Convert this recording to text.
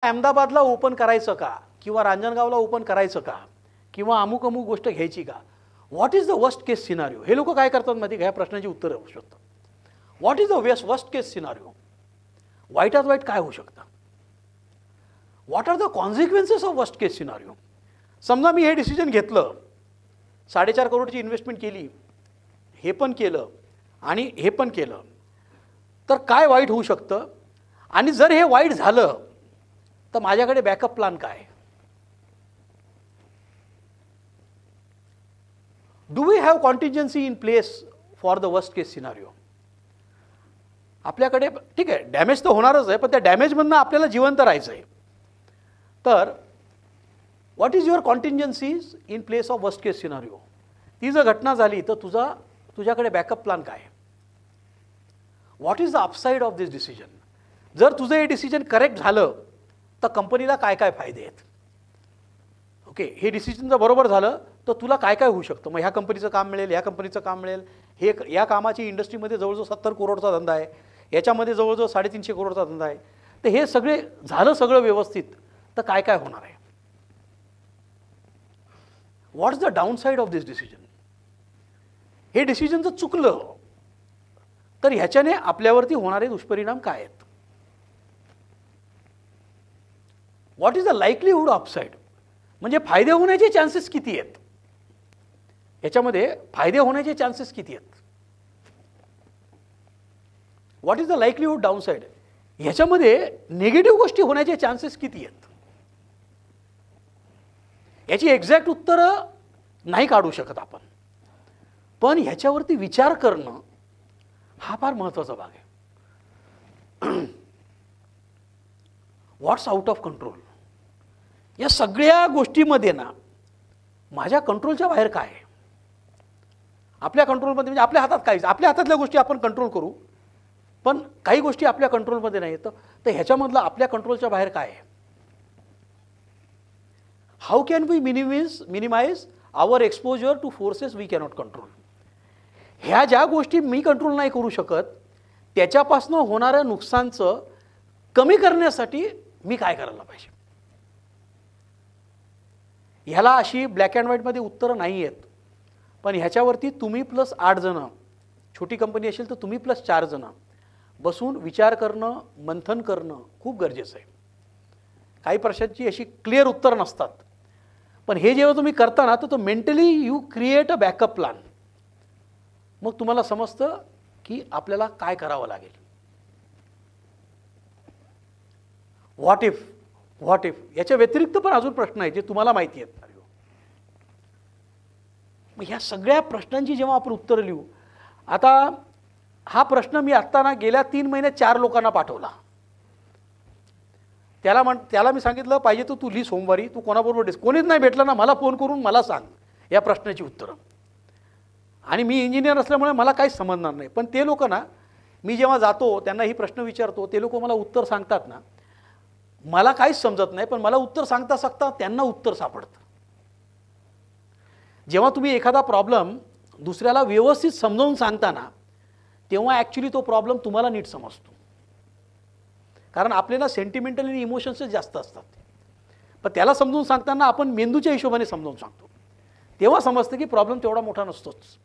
अहमदाबादला open करायचं का किंवा रांजणगावला ओपन करायचं का किंवा अमुक अमुक गोष्ट घ्यायची का? What is the worst case scenario? हे लोक काय करतात माहिती का? ह्या प्रश्नाची उत्तरं होऊ शकतात. What is the worst case scenario? वाईटात वाईट काय होऊ शकतं? What are the consequences of worst case scenario? समजा मी हे डिसिजन घेतलं, 4.5 करोडची इन्व्हेस्टमेंट केली, हे पण केलं आणि हे पण केलं, तर काय वाईट होऊ शकतं? आणि जर हे वाईट झालं तर माझ्याकडे बॅकअप प्लॅन काय? Do we have contingency in place for the worst case scenario? आपल्याकडे ठीक आहे, डॅमेज तर होणारच आहे, पण त्या डॅमेजमधनं आपल्याला जिवंत राहायचं आहे. तर what is your contingencies in place of worst case scenario? ती जर घटना झाली तर तुझ्याकडे बॅकअप प्लॅन काय? What is the upside of this decision? जर तुझं हे डिसिजन करेक्ट झालं तर कंपनीला काय काय फायदे आहेत? ओके, हे डिसिजन जर बरोबर झालं तर तुला काय काय होऊ शकतं? मग ह्या कंपनीचं काम मिळेल, ह्या कंपनीचं काम मिळेल, हे या कामाची इंडस्ट्रीमध्ये जवळजवळ 70 करोडचा धंदा आहे, याच्यामध्ये जवळजवळ 350 करोडचा धंदा आहे. तर हे सगळे झालं सगळं व्यवस्थित तर काय काय होणार आहे? What is the downside of this decision? हे डिसिजन जर चुकलं तर ह्याच्याने आपल्यावरती होणारे दुष्परिणाम काय आहेत? What is the likelihood upside? म्हणजे फायदे होण्याचे चान्सेस किती आहेत? याच्यामध्ये फायदे होण्याचे चान्सेस किती आहेत? What is the likelihood downside? ह्याच्यामध्ये निगेटिव्ह गोष्टी होण्याचे चान्सेस किती आहेत? याची एक्झॅक्ट उत्तरं नाही काढू शकत आपण, पण ह्याच्यावरती विचार करणं हा फार महत्त्वाचा भाग आहे. व्हॉट्स आउट ऑफ कंट्रोल? या सगळ्या गोष्टीमध्ये ना माझ्या कंट्रोलच्या बाहेर काय आहे? आपल्या कंट्रोलमध्ये म्हणजे आपल्या हातात काहीच, आपल्या हातातल्या गोष्टी आपण कंट्रोल करू, पण काही गोष्टी आपल्या कंट्रोलमध्ये नाही येतं. तर ह्याच्यामधलं आपल्या कंट्रोलच्या बाहेर काय आहे? How can we minimize our exposure to forces we cannot control? ह्या ज्या गोष्टी मी कंट्रोल नाही करू शकत त्याच्यापासून होणाऱ्या नुकसानचं कमी करण्यासाठी मी काय करायला पाहिजे? ह्याला अशी ब्लॅक अँड व्हाईटमध्ये उत्तरं नाही आहेत, पण ह्याच्यावरती तुम्ही प्लस 8 जणं, छोटी कंपनी असेल तर तुम्ही प्लस 4 जणं बसून विचार करणं, मंथन करणं खूप गरजेचं आहे. काही प्रश्नांची अशी क्लिअर उत्तरं नसतात, पण हे जेव्हा तुम्ही करता ना तर mentally you create a backup plan. मग तुम्हाला समजतं की आपल्याला काय करावं लागेल. व्हॉट इफ, व्हॉट इफ याच्या व्यतिरिक्त पण अजून प्रश्न आहेत जे तुम्हाला माहिती आहेत. मग ह्या सगळ्या प्रश्नांची जेव्हा आपण उत्तरं लिहू, आता हा प्रश्न मी आत्ता ना गेल्या 3 महिन्यात 4 लोकांना पाठवला. त्याला मी सांगितलं पाहिजे तू लिही सोमवारी, तू कोणाबरोबर कोणीच नाही भेटलं ना मला फोन करून मला सांग या प्रश्नाची उत्तरं. आणि मी इंजिनियर असल्यामुळे मला काहीच समजणार नाही, पण ते लोक ना मी जेव्हा जातो त्यांना ही प्रश्न विचारतो, ते लोक मला उत्तर सांगतात ना, मला काहीच समजत नाही, पण मला उत्तर सांगता सांगता त्यांना उत्तर सापडतं. जेव्हा तुम्ही एखादा प्रॉब्लेम दुसऱ्याला व्यवस्थित समजावून सांगता ना तेव्हा ॲक्च्युली तो प्रॉब्लेम तुम्हाला नीट समजतो. कारण आपल्याला सेंटिमेंटल आणि इमोशन्सच जास्त असतात, पण त्याला समजून सांगताना आपण मेंदूच्या हिशोबाने समजावून सांगतो, तेव्हा समजतं की प्रॉब्लेम तेवढा मोठा नसतोच.